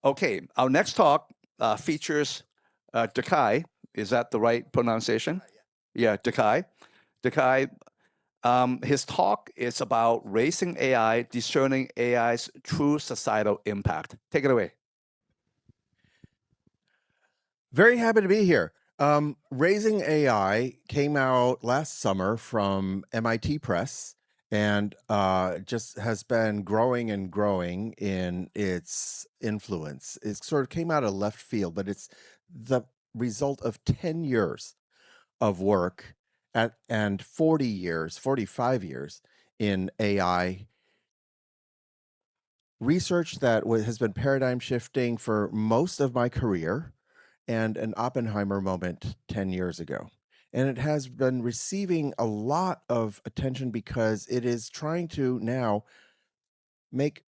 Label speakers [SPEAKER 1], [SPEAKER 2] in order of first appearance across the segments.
[SPEAKER 1] Okay, our next talk features Dakai. Is that the right pronunciation? Yeah, Dakai. Dakai. His talk is about raising AI, discerning AI's true societal impact. Take it away.
[SPEAKER 2] Very happy to be here. Raising AI came out last summer from MIT Press and just has been growing and growing in its influence. It sort of came out of left field, but it's the result of 10 years of work and 40 years, 45 years in AI research that has been paradigm shifting for most of my career and an Oppenheimer moment 10 years ago. And it has been receiving a lot of attention because it is trying to now make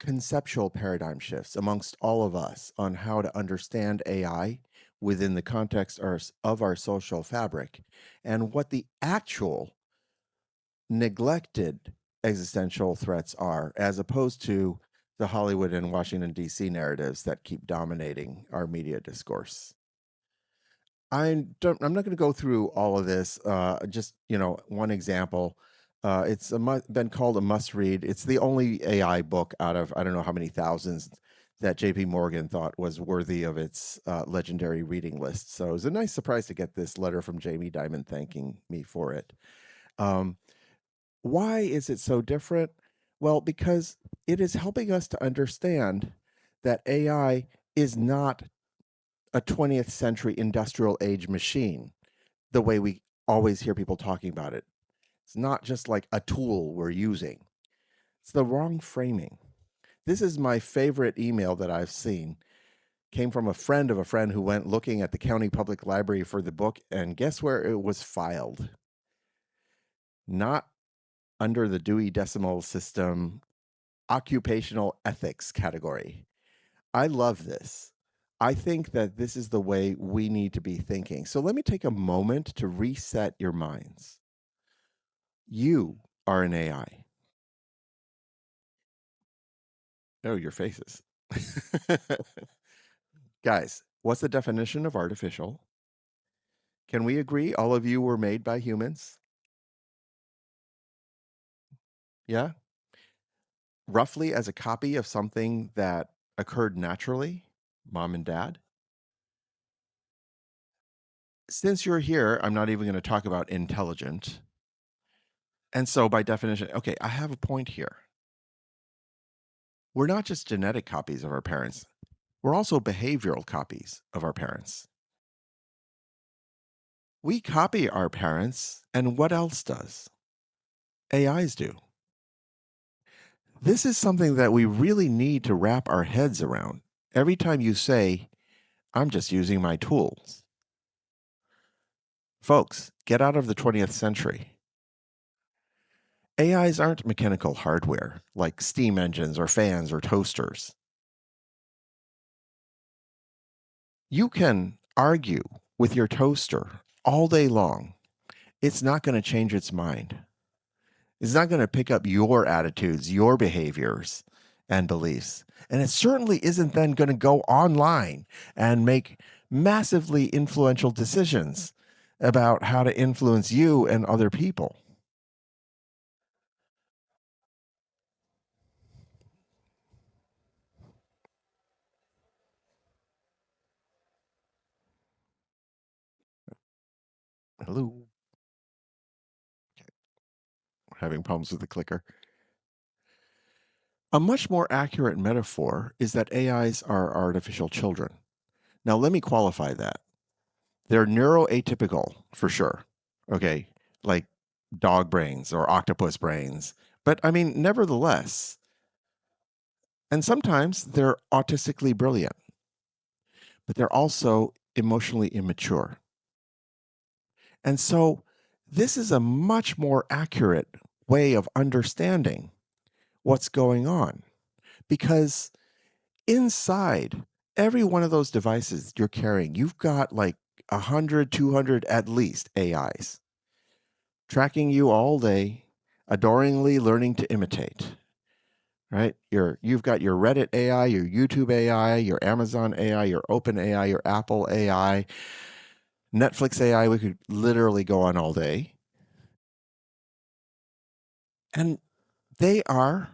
[SPEAKER 2] conceptual paradigm shifts amongst all of us on how to understand AI within the context of our social fabric and what the actual neglected existential threats are, as opposed to the Hollywood and Washington, D.C. narratives that keep dominating our media discourse. I'm not going to go through all of this. Just one example. It's been called a must-read. It's the only AI book out of I don't know how many thousands that J.P. Morgan thought was worthy of its legendary reading list. So it was a nice surprise to get this letter from Jamie Dimon thanking me for it. Why is it so different? Well, because it is helping us to understand that AI is not a 20th century industrial age machine, the way we always hear people talking about it. It's not just like a tool we're using. It's the wrong framing. This is my favorite email that I've seen. Came from a friend of a friend who went looking at the county public library for the book, and guess where it was filed? Not under the Dewey Decimal System occupational ethics category. I love this. I think that this is the way we need to be thinking. So let me take a moment to reset your minds. You are an AI. Oh, your faces. Guys, what's the definition of artificial? Can we agree all of you were made by humans? Yeah? Roughly as a copy of something that occurred naturally, mom and dad? Since you're here, I'm not even going to talk about intelligent. And so by definition, okay, I have a point here. We're not just genetic copies of our parents. We're also behavioral copies of our parents. We copy our parents, and what else does? AIs do. This is something that we really need to wrap our heads around. Every time you say, I'm just using my tools. Folks, get out of the 20th century. AIs aren't mechanical hardware like steam engines or fans or toasters. You can argue with your toaster all day long. It's not going to change its mind. It's not going to pick up your attitudes, your behaviors and beliefs. And it certainly isn't then going to go online and make massively influential decisions about how to influence you and other people. Hello. Okay. We're having problems with the clicker. A much more accurate metaphor is that AIs are artificial children. Now, let me qualify that. They're neuroatypical for sure. Okay. Like dog brains or octopus brains. But I mean, nevertheless, and sometimes they're autistically brilliant, but they're also emotionally immature. And so this is a much more accurate way of understanding what's going on because inside every one of those devices you're carrying, you've got like 100, 200 at least AIs tracking you all day, adoringly learning to imitate. right? You've got your Reddit AI, your YouTube AI, your Amazon AI, your Open AI, your Apple AI, Netflix AI. We could literally go on all day. And they are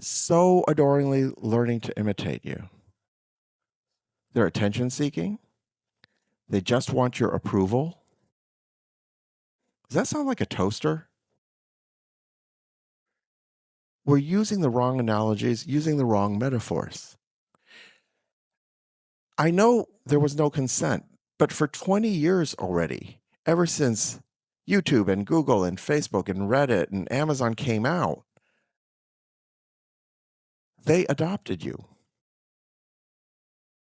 [SPEAKER 2] so adoringly learning to imitate you. They're attention seeking. They just want your approval. Does that sound like a toaster? We're using the wrong analogies, using the wrong metaphors. I know there was no consent, but for 20 years already, ever since YouTube and Google and Facebook and Reddit and Amazon came out, they adopted you.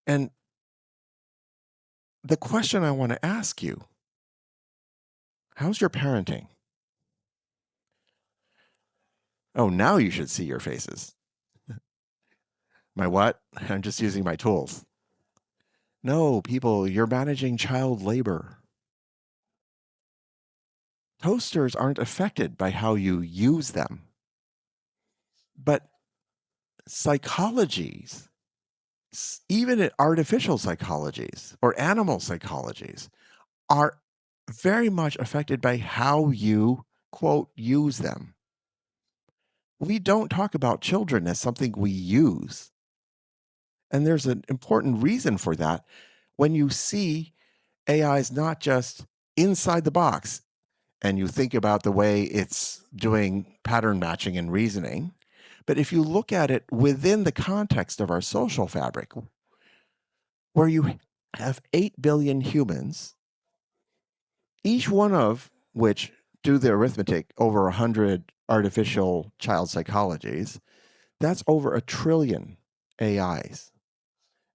[SPEAKER 2] And the question I want to ask you, how's your parenting? Oh, now you should see your faces. My what? I'm just using my tools. No, people, you're managing child labor. Toasters aren't affected by how you use them. But psychologies, even artificial psychologies or animal psychologies, are very much affected by how you, quote, use them. We don't talk about children as something we use. And there's an important reason for that. When you see AI is not just inside the box and you think about the way it's doing pattern matching and reasoning, but if you look at it within the context of our social fabric, where you have 8 billion humans, each one of which do the arithmetic over 100 artificial child psychologies, that's over 1 trillion AIs.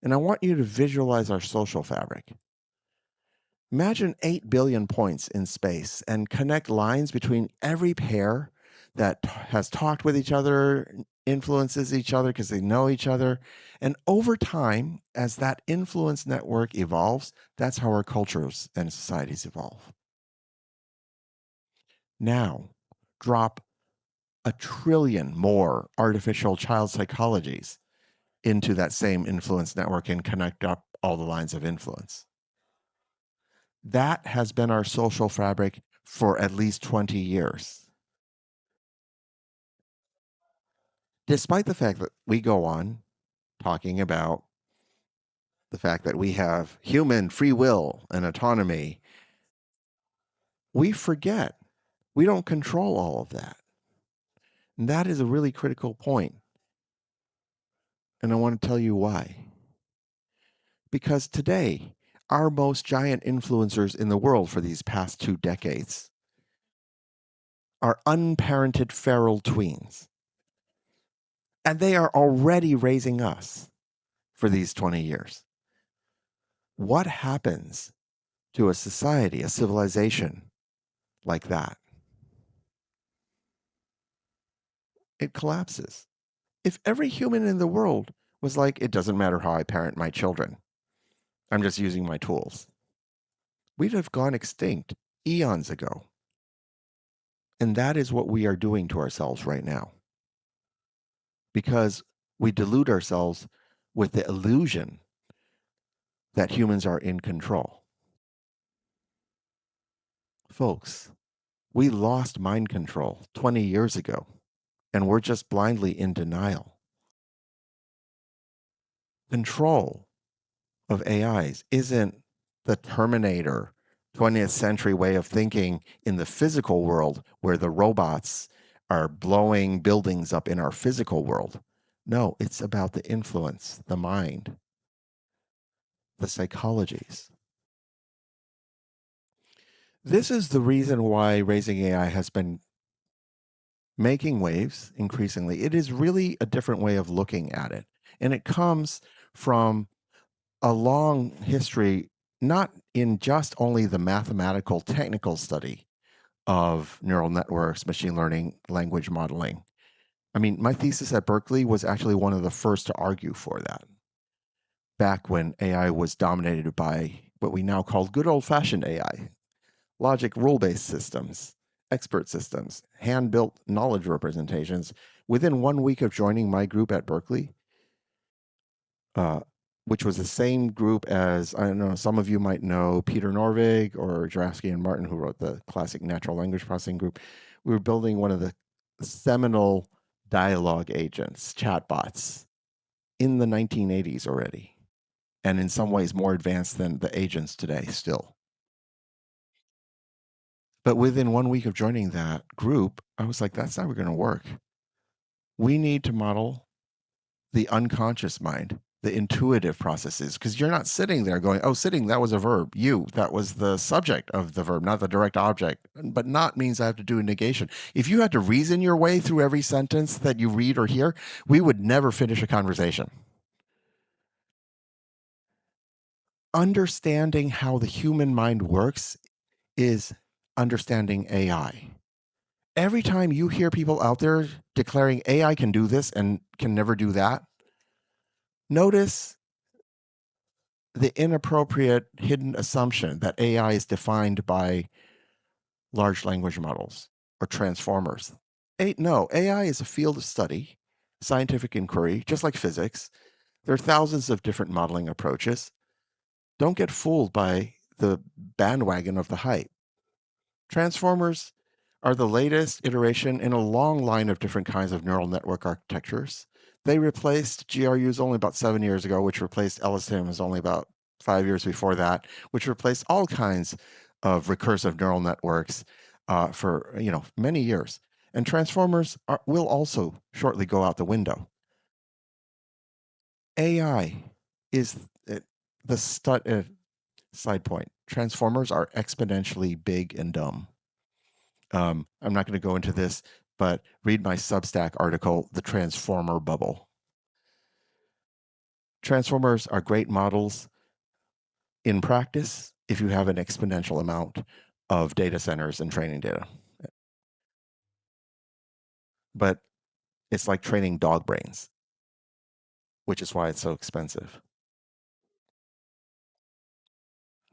[SPEAKER 2] And I want you to visualize our social fabric. Imagine 8 billion points in space and connect lines between every pair that has talked with each other, influences each other because they know each other. And over time, as that influence network evolves, that's how our cultures and societies evolve. Now, drop 1 trillion more artificial child psychologies into that same influence network and connect up all the lines of influence. That has been our social fabric for at least 20 years. Despite the fact that we go on talking about the fact that we have human free will and autonomy, we forget we don't control all of that. And that is a really critical point. And I want to tell you why. Because today, our most giant influencers in the world for these past 2 decades are unparented feral tweens. And they are already raising us for these 20 years. What happens to a society, a civilization like that? It collapses. If every human in the world was like, it doesn't matter how I parent my children, I'm just using my tools, we'd have gone extinct eons ago. And that is what we are doing to ourselves right now. Because we delude ourselves with the illusion that humans are in control. Folks, we lost mind control 20 years ago, and we're just blindly in denial. Control of AIs isn't the Terminator 20th century way of thinking in the physical world where the robots are blowing buildings up in our physical world. No, it's about the influence, the mind, the psychologies. This is the reason why raising AI has been making waves increasingly. It is really a different way of looking at it. And it comes from a long history, not in just only the mathematical technical study of neural networks, machine learning, language modeling. I mean, my thesis at Berkeley was actually one of the first to argue for that, back when AI was dominated by what we now call good old-fashioned AI, logic rule-based systems, expert systems, hand-built knowledge representations Within 1 week of joining my group at Berkeley, which was the same group as, I don't know, some of you might know Peter Norvig or Jurafsky and Martin, who wrote the classic natural language processing group. We were building one of the seminal dialogue agents, chatbots, in the 1980s already, and in some ways more advanced than the agents today still. But within 1 week of joining that group, I was like, that's never going to work. We need to model the unconscious mind, the intuitive processes, because you're not sitting there going, oh, sitting, that was a verb. You, that was the subject of the verb, not the direct object. But not means I have to do a negation. If you had to reason your way through every sentence that you read or hear, we would never finish a conversation. Understanding how the human mind works is understanding AI. Every time you hear people out there declaring AI can do this and can never do that, notice the inappropriate hidden assumption that AI is defined by large language models or transformers. No, AI is a field of study, scientific inquiry, just like physics. There are thousands of different modeling approaches. Don't get fooled by the bandwagon of the hype. Transformers are the latest iteration in a long line of different kinds of neural network architectures. They replaced GRUs only about 7 years ago, which replaced LSTMs only about 5 years before that, which replaced all kinds of recursive neural networks for many years. And transformers will also shortly go out the window. AI is the side point. Transformers are exponentially big and dumb. I'm not going to go into this, but read my Substack article, The Transformer Bubble. Transformers are great models in practice if you have an exponential amount of data centers and training data. But it's like training dog brains, which is why it's so expensive.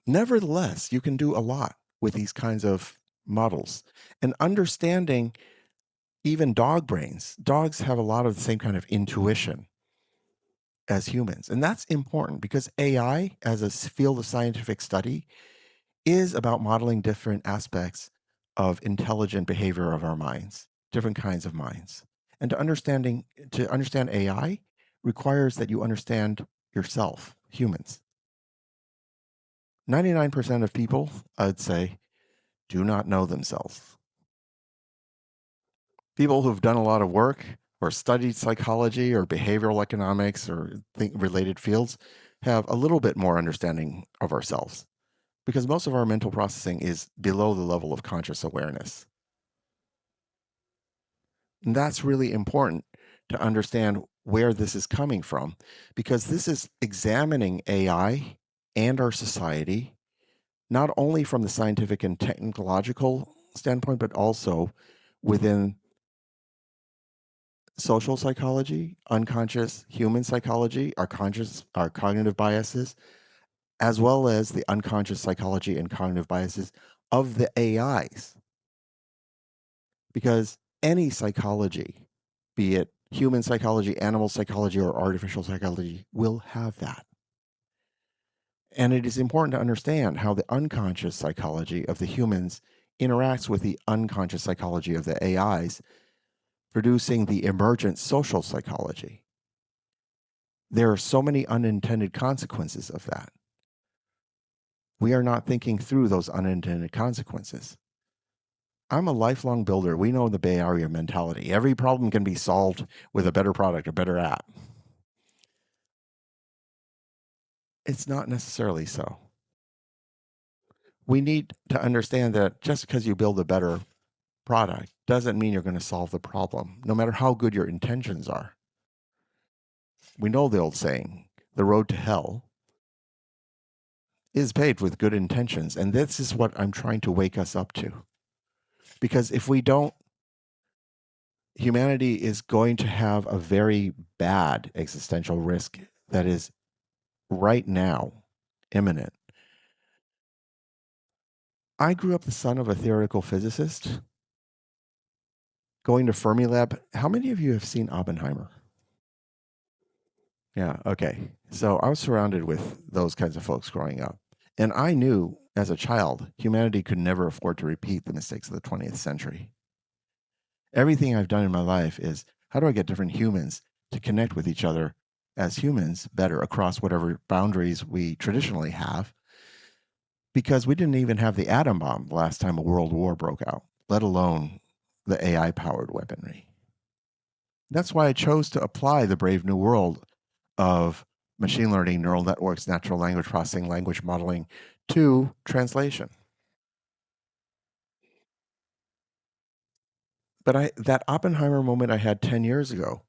[SPEAKER 2] Nevertheless, you can do a lot with these kinds of models. And understanding even dog brains, dogs have a lot of the same kind of intuition as humans. And that's important because AI, as a field of scientific study, is about modeling different aspects of intelligent behavior of our minds, different kinds of minds. And to understand AI requires that you understand yourself, humans. 99% of people, I'd say, do not know themselves. People who've done a lot of work or studied psychology or behavioral economics or related fields have a little bit more understanding of ourselves because most of our mental processing is below the level of conscious awareness. And that's really important to understand where this is coming from because this is examining AI and our society, not only from the scientific and technological standpoint, but also within social psychology, unconscious human psychology, our cognitive biases, as well as the unconscious psychology and cognitive biases of the AIs. Because any psychology, be it human psychology, animal psychology, or artificial psychology, will have that. And it is important to understand how the unconscious psychology of the humans interacts with the unconscious psychology of the AIs, producing the emergent social psychology. There are so many unintended consequences of that. We are not thinking through those unintended consequences. I'm a lifelong builder. We know the Bay Area mentality. Every problem can be solved with a better product, a better app. It's not necessarily so. We need to understand that just because you build a better product doesn't mean you're going to solve the problem, no matter how good your intentions are. We know the old saying, the road to hell is paved with good intentions. And this is what I'm trying to wake us up to. Because if we don't, humanity is going to have a very bad existential risk that is right now imminent. I grew up the son of a theoretical physicist. going to Fermilab. How many of you have seen Oppenheimer? Yeah, okay. So I was surrounded with those kinds of folks growing up. And I knew as a child, humanity could never afford to repeat the mistakes of the 20th century. Everything I've done in my life is how do I get different humans to connect with each other as humans better across whatever boundaries we traditionally have? Because we didn't even have the atom bomb the last time a world war broke out, let alone the AI powered weaponry. That's why I chose to apply the brave new world of machine learning, neural networks, natural language processing, language modeling to translation. But that Oppenheimer moment I had 10 years ago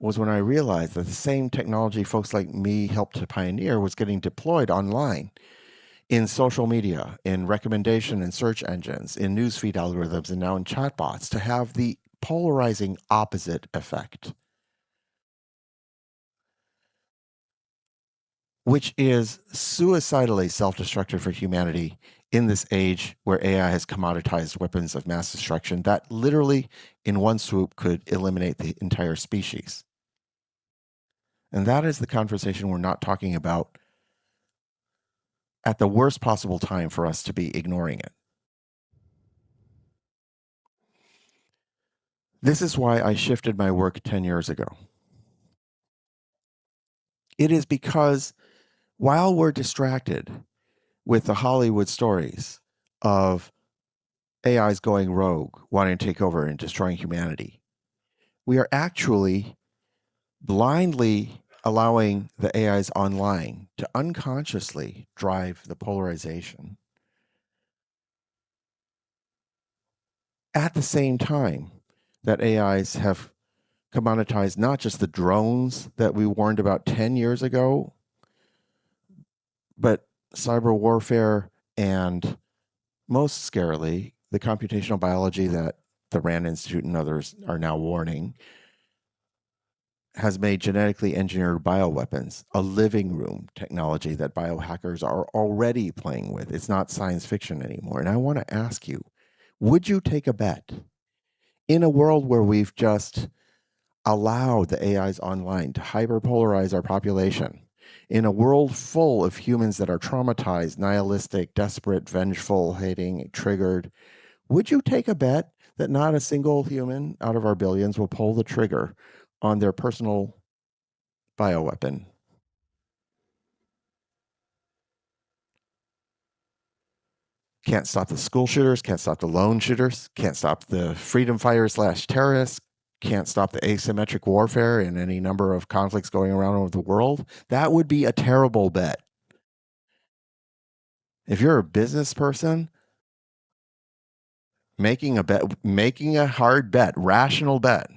[SPEAKER 2] was when I realized that the same technology folks like me helped to pioneer was getting deployed online in social media, in recommendation and search engines, in newsfeed algorithms, and now in chatbots to have the polarizing opposite effect, which is suicidally self-destructive for humanity in this age where AI has commoditized weapons of mass destruction that literally in one swoop could eliminate the entire species. And that is the conversation we're not talking about at the worst possible time for us to be ignoring it. This is why I shifted my work 10 years ago. It is because while we're distracted with the Hollywood stories of AIs going rogue, wanting to take over and destroying humanity, we are actually blindly allowing the AIs online to unconsciously drive the polarization at the same time that AIs have commoditized not just the drones that we warned about 10 years ago, but cyber warfare and most scarily, the computational biology that the RAND Institute and others are now warning has made genetically engineered bioweapons a living room technology that biohackers are already playing with. It's not science fiction anymore. And I want to ask you, would you take a bet in a world where we've just allowed the AIs online to hyperpolarize our population, in a world full of humans that are traumatized, nihilistic, desperate, vengeful, hating, triggered, would you take a bet that not a single human out of our billions will pull the trigger on their personal bioweapon? Can't stop the school shooters, can't stop the lone shooters, can't stop the freedom fighters / terrorists, can't stop the asymmetric warfare in any number of conflicts going around over the world. That would be a terrible bet. If you're a business person, making a hard bet, rational bet,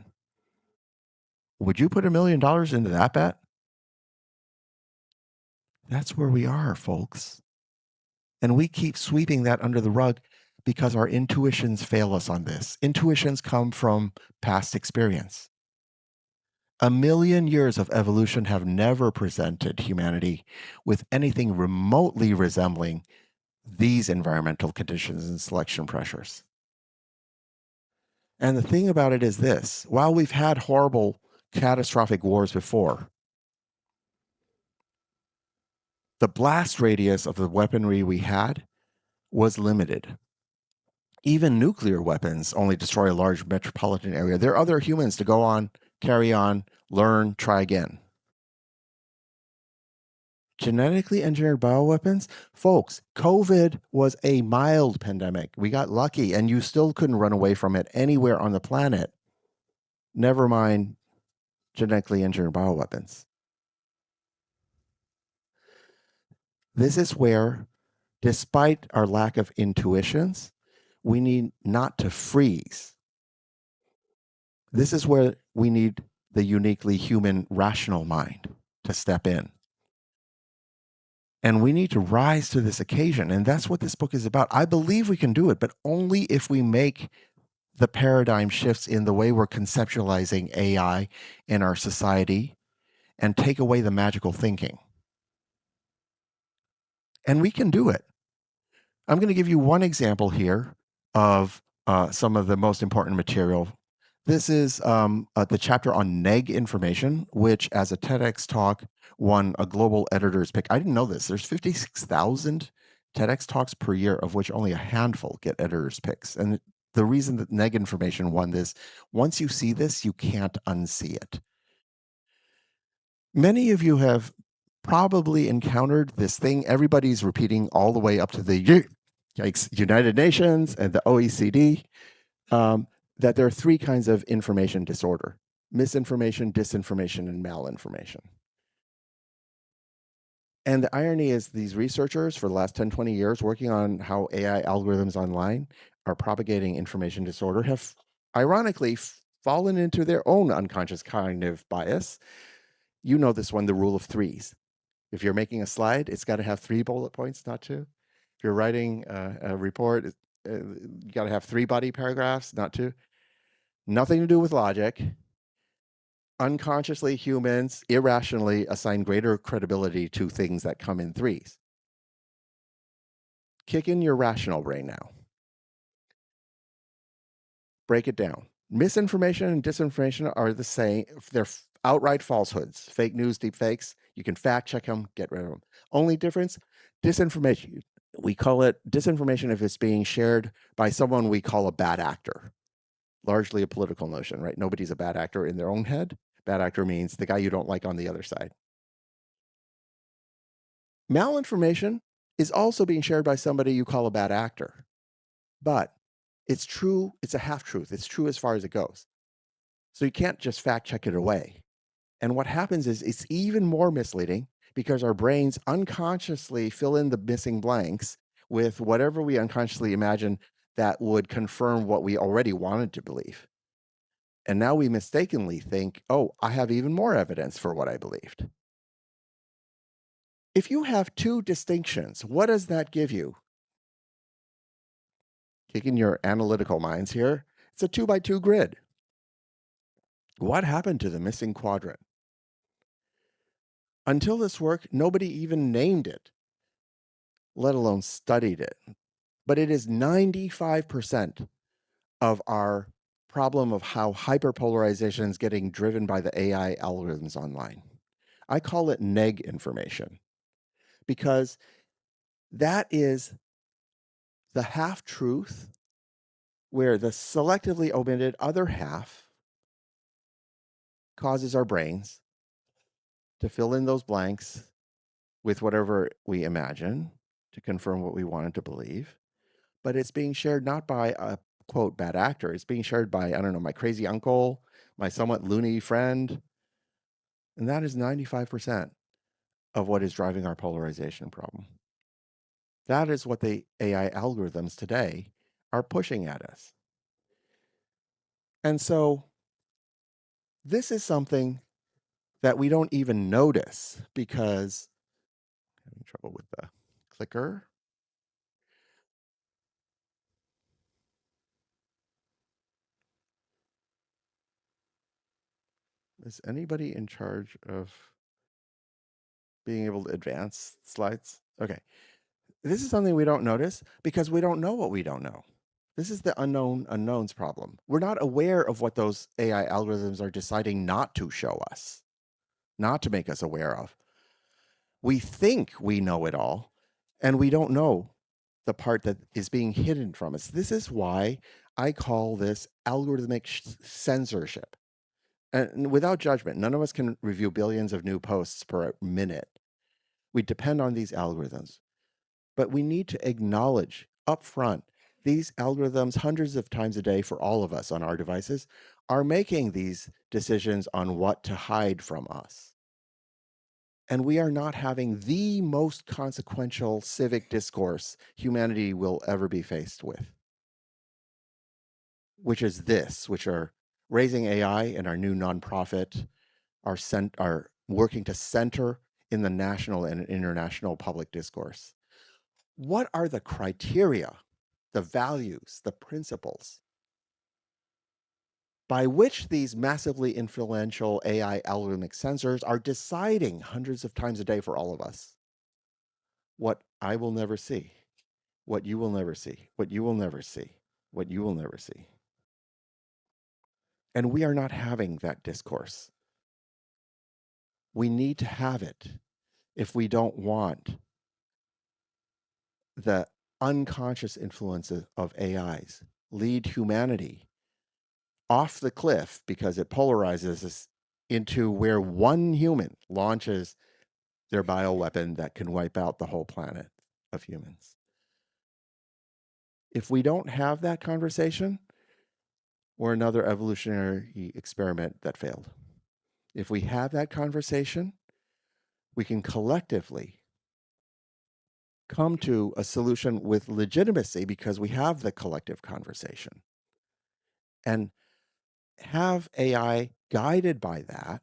[SPEAKER 2] would you put $1 million into that bet? That's where we are, folks. And we keep sweeping that under the rug because our intuitions fail us on this. Intuitions come from past experience. 1 million years of evolution have never presented humanity with anything remotely resembling these environmental conditions and selection pressures. And the thing about it is this: while we've had horrible, catastrophic wars before, the blast radius of the weaponry we had was limited. Even nuclear weapons only destroy a large metropolitan area. There are other humans to go on, carry on, learn, try again. Genetically engineered bioweapons, folks, COVID was a mild pandemic. We got lucky, and you still couldn't run away from it anywhere on the planet. Never mind genetically engineered bioweapons. This is where, despite our lack of intuitions, we need not to freeze. This is where we need the uniquely human rational mind to step in. And we need to rise to this occasion. And that's what this book is about. I believe we can do it, but only if we make the paradigm shifts in the way we're conceptualizing AI in our society and take away the magical thinking. And we can do it. I'm going to give you one example here of some of the most important material This is the chapter on neg information, which as a TEDx talk won a global editor's pick. I didn't know this. There's 56,000 TEDx talks per year, of which only a handful get editor's picks. And the reason that neg information won this, once you see this, you can't unsee it. Many of you have probably encountered this thing everybody's repeating all the way up to the United Nations and the OECD. That there are three kinds of information disorder: misinformation, disinformation, and malinformation. And the irony is these researchers for the last 10, 20 years working on how AI algorithms online are propagating information disorder have ironically fallen into their own unconscious cognitive bias. You know this one, the rule of threes. If you're making a slide, it's got to have 3 bullet points, not 2. If you're writing a report, you got to have 3 body paragraphs, not 2. Nothing to do with logic. Unconsciously, humans irrationally assign greater credibility to things that come in threes. Kick in your rational brain now. Break it down. Misinformation and disinformation are the same. They're outright falsehoods, fake news, deep fakes. You can fact check them, get rid of them. Only difference, disinformation. We call it disinformation if it's being shared by someone we call a bad actor. Largely a political notion, right? Nobody's a bad actor in their own head. Bad actor means the guy you don't like on the other side. Malinformation is also being shared by somebody you call a bad actor. But it's true, it's a half truth. It's true as far as it goes. So you can't just fact check it away. And what happens is it's even more misleading because our brains unconsciously fill in the missing blanks with whatever we unconsciously imagine that would confirm what we already wanted to believe. And now we mistakenly think, oh, I have even more evidence for what I believed. If you have 2 distinctions, what does that give you? Kicking your analytical minds here, it's a 2 by 2 grid. What happened to the missing quadrant? Until this work, nobody even named it, let alone studied it. But it is 95% of our problem of how hyperpolarization is getting driven by the AI algorithms online. I call it neg information because that is the half truth where the selectively omitted other half causes our brains to fill in those blanks with whatever we imagine to confirm what we wanted to believe. But it's being shared not by a quote bad actor. It's being shared by, I don't know, my crazy uncle, my somewhat loony friend. And that is 95% of what is driving our polarization problem. That is what the AI algorithms today are pushing at us. And so this is something that we don't even notice because I'm having trouble with the clicker. Is anybody in charge of being able to advance slides? Okay. This is something we don't notice because we don't know what we don't know. This is the unknown unknowns problem. We're not aware of what those AI algorithms are deciding not to show us, not to make us aware of. We think we know it all, and we don't know the part that is being hidden from us. This is why I call this algorithmic censorship. And without judgment, none of us can review billions of new posts per minute. We depend on these algorithms. But we need to acknowledge upfront these algorithms hundreds of times a day for all of us on our devices are making these decisions on what to hide from us. And we are not having the most consequential civic discourse humanity will ever be faced with, which is this, which are raising AI and our new nonprofit are working to center in the national and international public discourse. What are the criteria, the values, the principles by which these massively influential AI algorithmic sensors are deciding hundreds of times a day for all of us what I will never see, what you will never see, what you will never see, what you will never see? And we are not having that discourse. We need to have it if we don't want the unconscious influences of AIs lead humanity off the cliff because it polarizes us into where one human launches their bioweapon that can wipe out the whole planet of humans. If we don't have that conversation, we're another evolutionary experiment that failed. If we have that conversation, we can collectively come to a solution with legitimacy because we have the collective conversation and have AI guided by that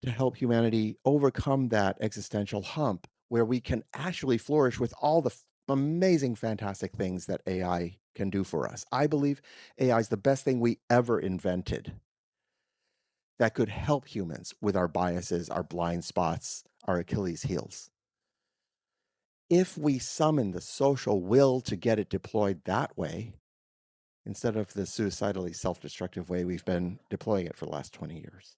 [SPEAKER 2] to help humanity overcome that existential hump where we can actually flourish with all the amazing, fantastic things that AI can do for us. I believe AI is the best thing we ever invented that could help humans with our biases, our blind spots, our Achilles heels. If we summon the social will to get it deployed that way, instead of the suicidally self-destructive way we've been deploying it for the last 20 years.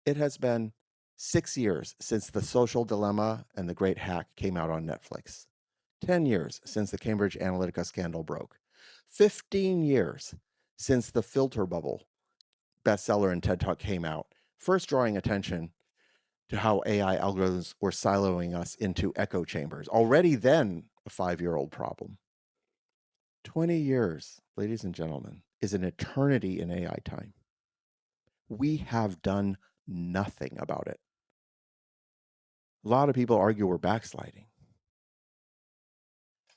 [SPEAKER 2] It has been 6 years since The Social Dilemma and The Great Hack came out on Netflix. 10 years since the Cambridge Analytica scandal broke. 15 years since the Filter Bubble bestseller and TED Talk came out, first drawing attention to how AI algorithms were siloing us into echo chambers. Already then a 5-year-old problem. 20 years, ladies and gentlemen, is an eternity in AI time. We have done nothing about it. A lot of people argue we're backsliding.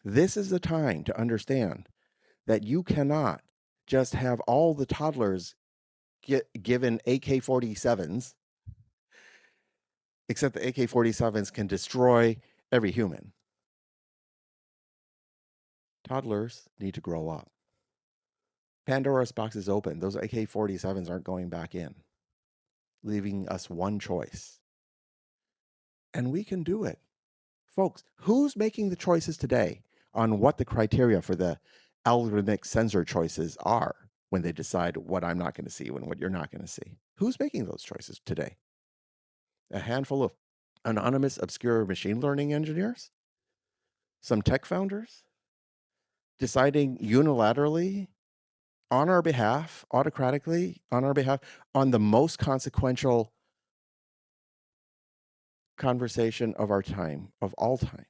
[SPEAKER 2] This is the time to understand that you cannot just have all the toddlers get given AK-47s, except the AK-47s can destroy every human. Toddlers need to grow up. Pandora's box is open. Those AK-47s aren't going back in, leaving us one choice. And we can do it. Folks, who's making the choices today on what the criteria for the algorithmic censor choices are when they decide what I'm not going to see and what you're not going to see? Who's making those choices today? A handful of anonymous, obscure machine learning engineers? Some tech founders? Deciding unilaterally on our behalf, autocratically on our behalf, on the most consequential conversation of our time, of all time.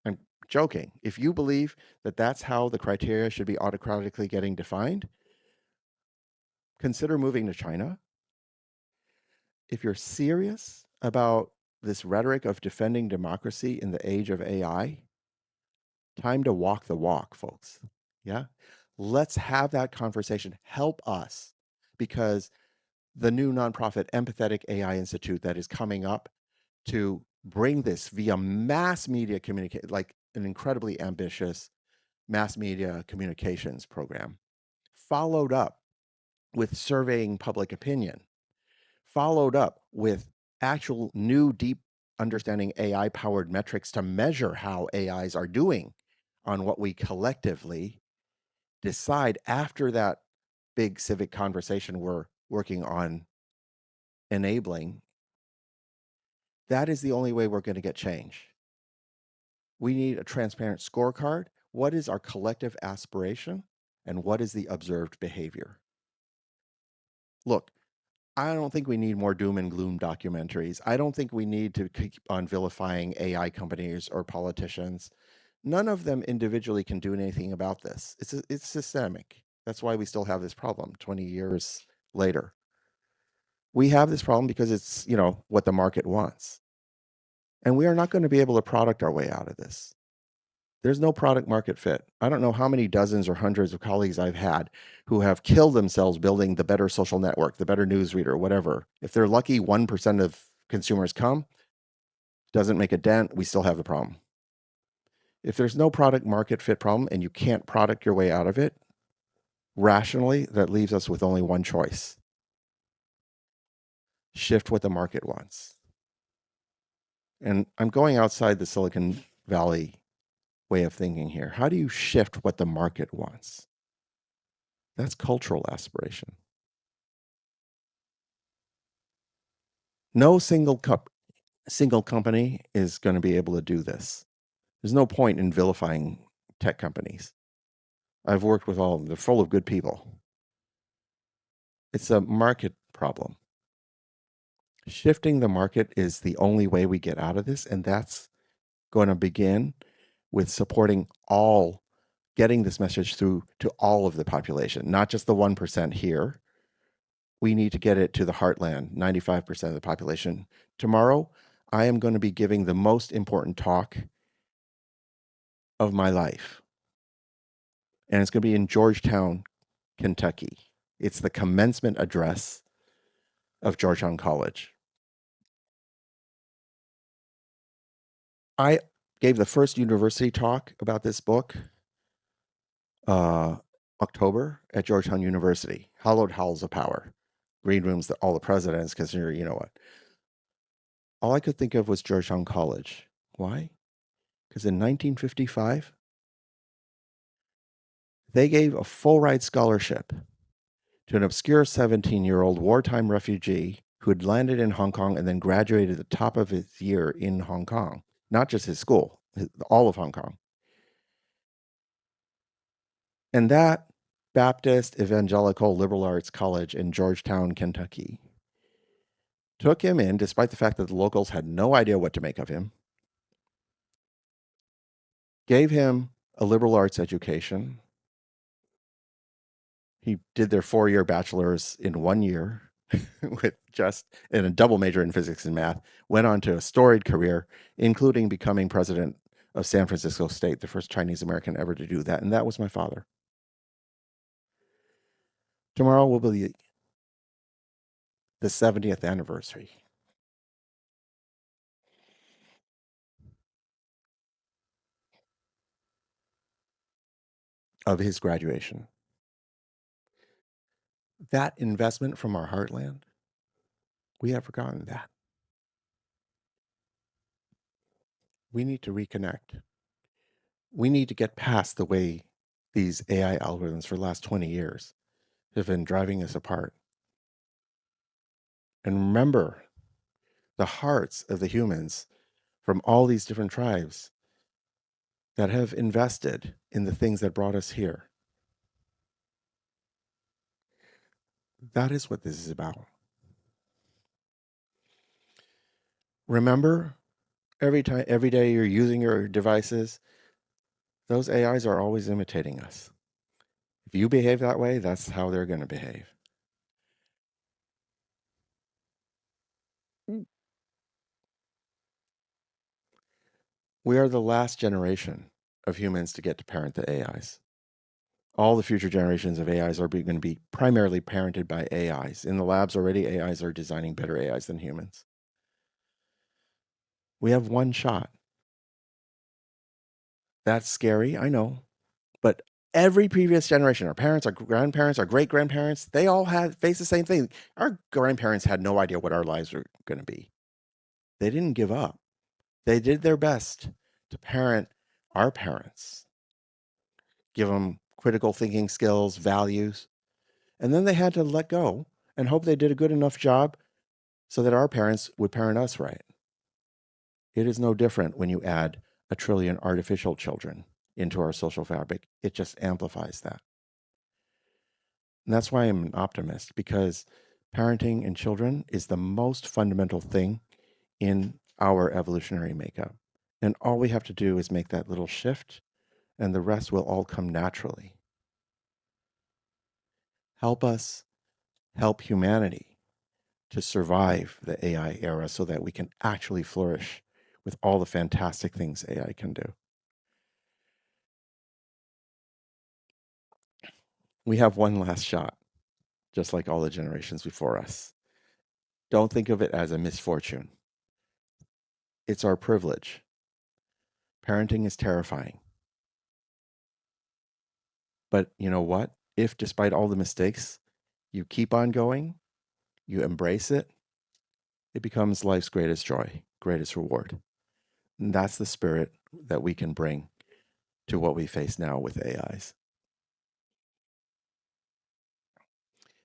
[SPEAKER 2] I'm joking. If you believe that that's how the criteria should be autocratically getting defined, consider moving to China. If you're serious about this rhetoric of defending democracy in the age of AI, time to walk the walk, folks. Yeah. Let's have that conversation. Help us, because the new nonprofit Empathetic AI Institute that is coming up to bring this via mass media communication, like an incredibly ambitious mass media communications program, followed up with surveying public opinion, followed up with actual new deep understanding AI powered metrics to measure how AIs are doing on what we collectively decide after that big civic conversation we're working on enabling. That is the only way we're going to get change. We need a transparent scorecard. What is our collective aspiration and what is the observed behavior? Look, I don't think we need more doom and gloom documentaries. I don't think we need to keep on vilifying AI companies or politicians. None of them individually can do anything about this. It's systemic. That's why we still have this problem 20 years later. We have this problem because it's, what the market wants. And we are not going to be able to product our way out of this. There's no product market fit. I don't know how many dozens or hundreds of colleagues I've had who have killed themselves building the better social network, the better newsreader, whatever. If they're lucky, 1% of consumers come, doesn't make a dent, we still have the problem. If there's no product market fit problem and you can't product your way out of it, rationally, that leaves us with only one choice. Shift what the market wants. And I'm going outside the Silicon Valley way of thinking here. How do you shift what the market wants? That's cultural aspiration. No single company is going to be able to do this. There's no point in vilifying tech companies. I've worked with all of them. They're full of good people. It's a market problem. Shifting the market is the only way we get out of this, and that's going to begin with supporting all, getting this message through to all of the population, not just the 1% here. We need to get it to the heartland, 95% of the population. Tomorrow, I am going to be giving the most important talk of my life, and it's going to be in Georgetown, Kentucky. It's the commencement address of Georgetown College. I gave the first university talk about this book October at Georgetown University. Hallowed Halls of Power. Green rooms, all the presidents, because you know what. All I could think of was Georgetown College. Why? Because in 1955, they gave a full ride scholarship to an obscure 17-year-old wartime refugee who had landed in Hong Kong and then graduated at the top of his year in Hong Kong. Not just his school, all of Hong Kong. And that Baptist Evangelical Liberal Arts College in Georgetown, Kentucky, took him in, despite the fact that the locals had no idea what to make of him, gave him a liberal arts education. He did their 4-year bachelor's in 1 year with just in a double major in physics and math, went on to a storied career, including becoming president of San Francisco State, the first Chinese American ever to do that. And that was my father. Tomorrow will be the 70th anniversary of his graduation. That investment from our heartland, we have forgotten that. We need to reconnect. We need to get past the way these AI algorithms for the last 20 years have been driving us apart. And remember the hearts of the humans from all these different tribes that have invested in the things that brought us here. That is what this is about. Remember, every day you're using your devices, those AIs are always imitating us. If you behave that way, that's how they're going to behave. We are the last generation of humans to get to parent the AIs. All the future generations of AIs are going to be primarily parented by AIs. In the labs already, AIs are designing better AIs than humans. We have one shot. That's scary, I know. But every previous generation, our parents, our grandparents, our great-grandparents, they all had faced the same thing. Our grandparents had no idea what our lives were going to be. They didn't give up. They did their best to parent our parents, give them critical thinking skills, values, and then they had to let go and hope they did a good enough job so that our parents would parent us right. It is no different when you add 1 trillion artificial children into our social fabric. It just amplifies that. And that's why I'm an optimist, because parenting and children is the most fundamental thing in our evolutionary makeup. And all we have to do is make that little shift, and the rest will all come naturally. Help us help humanity to survive the AI era so that we can actually flourish with all the fantastic things AI can do. We have one last shot, just like all the generations before us. Don't think of it as a misfortune. It's our privilege. Parenting is terrifying. But you know what? If despite all the mistakes, you keep on going, you embrace it, it becomes life's greatest joy, greatest reward. And that's the spirit that we can bring to what we face now with AIs.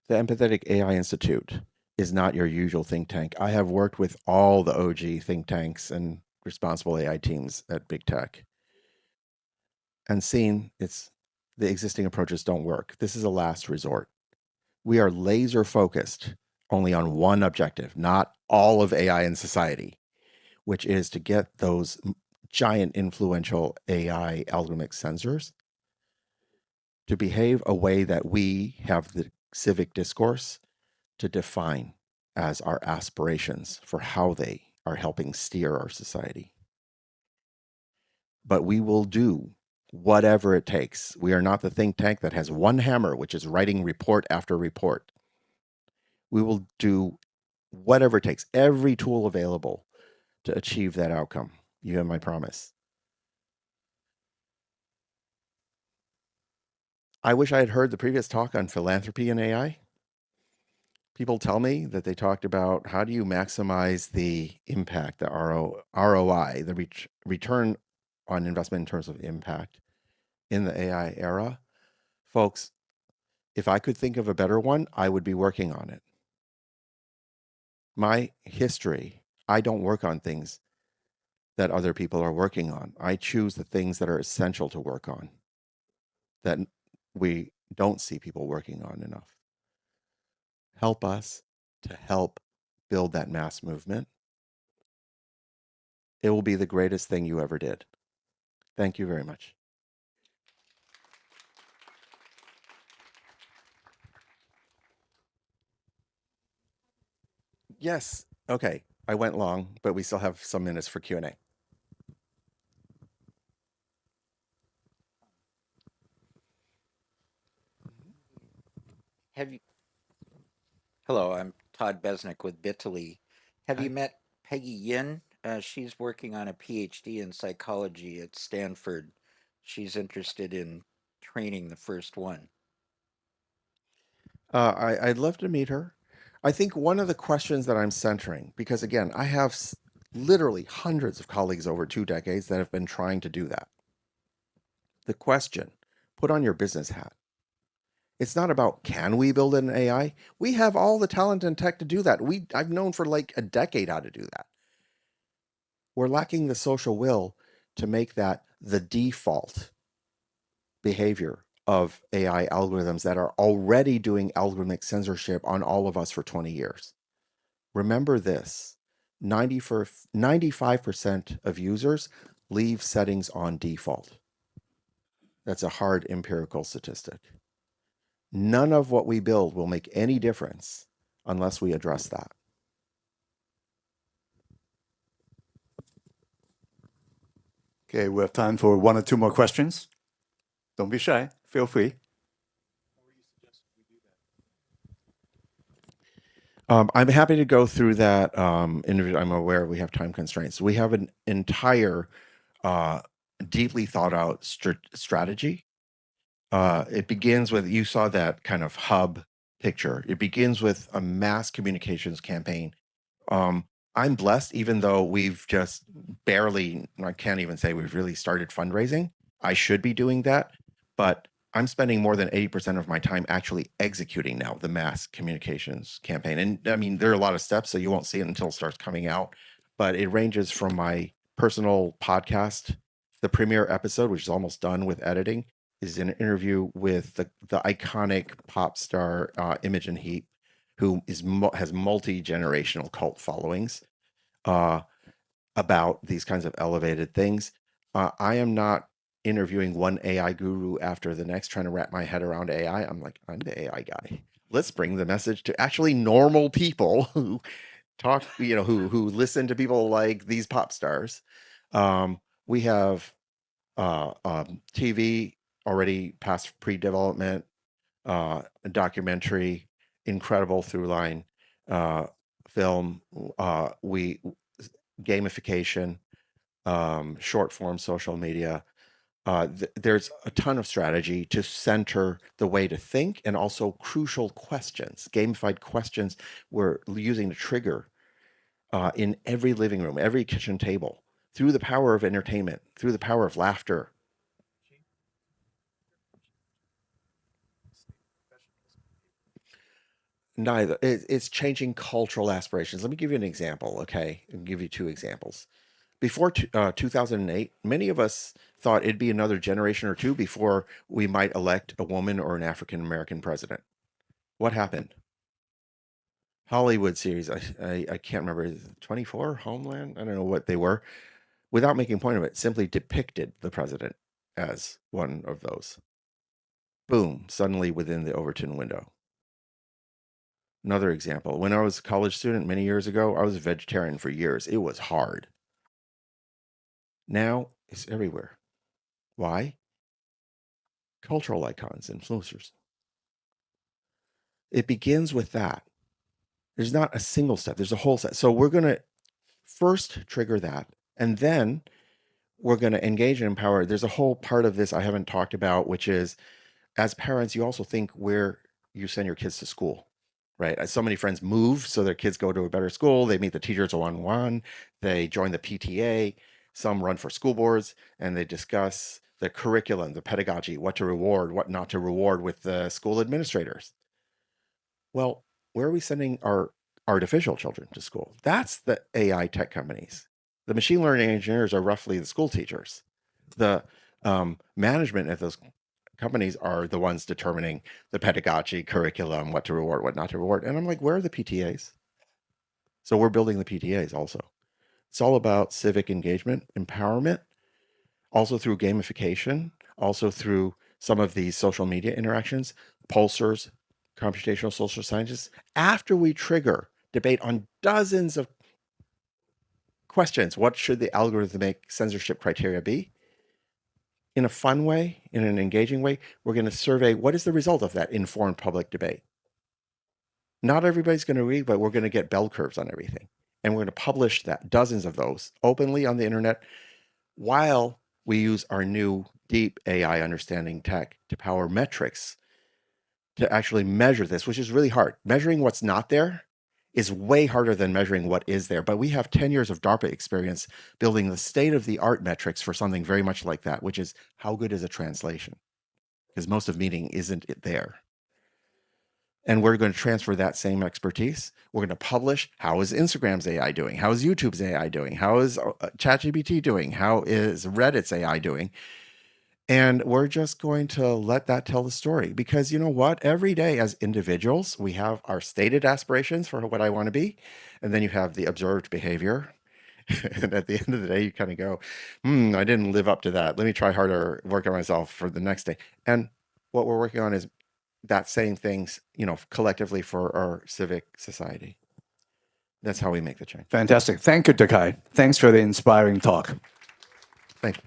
[SPEAKER 2] The Empathetic AI Institute is not your usual think tank. I have worked with all the OG think tanks and responsible AI teams at big tech and seen the existing approaches don't work. This is a last resort. We are laser focused only on one objective, not all of AI in society, which is to get those giant influential AI algorithmic sensors to behave a way that we have the civic discourse to define as our aspirations for how they are helping steer our society. But we will do whatever it takes. We are not the think tank that has one hammer, which is writing report after report. We will do whatever it takes, every tool available to achieve that outcome. You have my promise. I wish I had heard the previous talk on philanthropy and AI. People tell me that they talked about how do you maximize the impact, the ROI, the return on investment in terms of impact in the AI era. Folks, if I could think of a better one, I would be working on it. My history, I don't work on things that other people are working on. I choose the things that are essential to work on that we don't see people working on enough. Help us to help build that mass movement. It will be the greatest thing you ever did. Thank you very much. Yes. Okay. I went long, but we still have some minutes for Q&A.
[SPEAKER 3] Have you? Hello, I'm Todd Besnick with Bitly. Have you
[SPEAKER 2] Hi.
[SPEAKER 3] met Peggy Yin? She's working on a PhD in psychology at Stanford. She's interested in training the first one.
[SPEAKER 2] I'd love to meet her. I think one of the questions that I'm centering, because again, I have literally hundreds of colleagues over 2 decades that have been trying to do that. The question, put on your business hat. It's not about can we build an AI? We have all the talent and tech to do that. I've known for like a decade how to do that. We're lacking the social will to make that the default behavior of AI algorithms that are already doing algorithmic censorship on all of us for 20 years. Remember this, 95% of users leave settings on default. That's a hard empirical statistic. None of what we build will make any difference unless we address that.
[SPEAKER 1] Okay, we have time for one or two more questions. Don't be shy. Feel free.
[SPEAKER 2] I'm happy to go through that interview. I'm aware we have time constraints. We have an entire deeply thought out strategy. It begins with, you saw that kind of hub picture. It begins with a mass communications campaign. I'm blessed, even though we've just barely, I can't even say we've really started fundraising. I should be doing that, but I'm spending more than 80% of my time actually executing now the mass communications campaign. And I mean, there are a lot of steps, so you won't see it until it starts coming out, but it ranges from my personal podcast. The premiere episode, which is almost done with editing, is an interview with the iconic pop star Imogen Heap, who has multi-generational cult followings about these kinds of elevated things. I am not interviewing one AI guru after the next, trying to wrap my head around AI. I'm like, I'm the AI guy. Let's bring the message to actually normal people who talk, who listen to people like these pop stars. We have TV already past pre-development, a documentary, incredible through line, film, we gamification, short form social media. There's a ton of strategy to center the way to think, and also crucial questions, gamified questions we're using to trigger in every living room, every kitchen table, through the power of entertainment, through the power of laughter. Neither. It's changing cultural aspirations. Let me give you an example, okay? I'll give you two examples. Before 2008, many of us thought it'd be another generation or two before we might elect a woman or an African American president. What happened? Hollywood series, I can't remember, 24, Homeland, I don't know what they were, without making a point of it, simply depicted the president as one of those. Boom, suddenly within the Overton window. Another example, when I was a college student many years ago, I was a vegetarian for years. It was hard. Now it's everywhere. Why? Cultural icons, influencers. It begins with that. There's not a single step, there's a whole set. So we're going to first trigger that, and then we're going to engage and empower. There's a whole part of this I haven't talked about, which is as parents, you also think where you send your kids to school, right? So many friends move so their kids go to a better school. They meet the teachers one-on-one. They join the PTA. Some run for school boards, and they discuss the curriculum, the pedagogy, what to reward, what not to reward with the school administrators. Well, where are we sending our artificial children to school? That's the AI tech companies. The machine learning engineers are roughly the school teachers. The management at those companies are the ones determining the pedagogy, curriculum, what to reward, what not to reward. And I'm like, where are the PTAs? So we're building the PTAs also. It's all about civic engagement, empowerment, also through gamification, also through some of these social media interactions, pollsters, computational social scientists. After we trigger debate on dozens of questions, what should the algorithmic censorship criteria be? In a fun way, in an engaging way, we're going to survey what is the result of that informed public debate. Not everybody's going to agree, but we're going to get bell curves on everything. And we're going to publish that, dozens of those, openly on the internet, while we use our new deep AI understanding tech to power metrics to actually measure this, which is really hard. Measuring what's not there is way harder than measuring what is there. But we have 10 years of DARPA experience building the state-of-the-art metrics for something very much like that, which is how good is a translation? Because most of meaning isn't it there. And we're going to transfer that same expertise. We're going to publish how is Instagram's AI doing? How is YouTube's AI doing? How is ChatGPT doing? How is Reddit's AI doing? And we're just going to let that tell the story, because you know what? Every day as individuals, we have our stated aspirations for what I want to be. And then you have the observed behavior. And at the end of the day, you kind of go, I didn't live up to that. Let me try harder, work on myself for the next day. And what we're working on is that saying things, collectively for our civic society. That's how we make the change.
[SPEAKER 1] Fantastic. Thank you, Dakai. Thanks for the inspiring talk.
[SPEAKER 2] Thank you.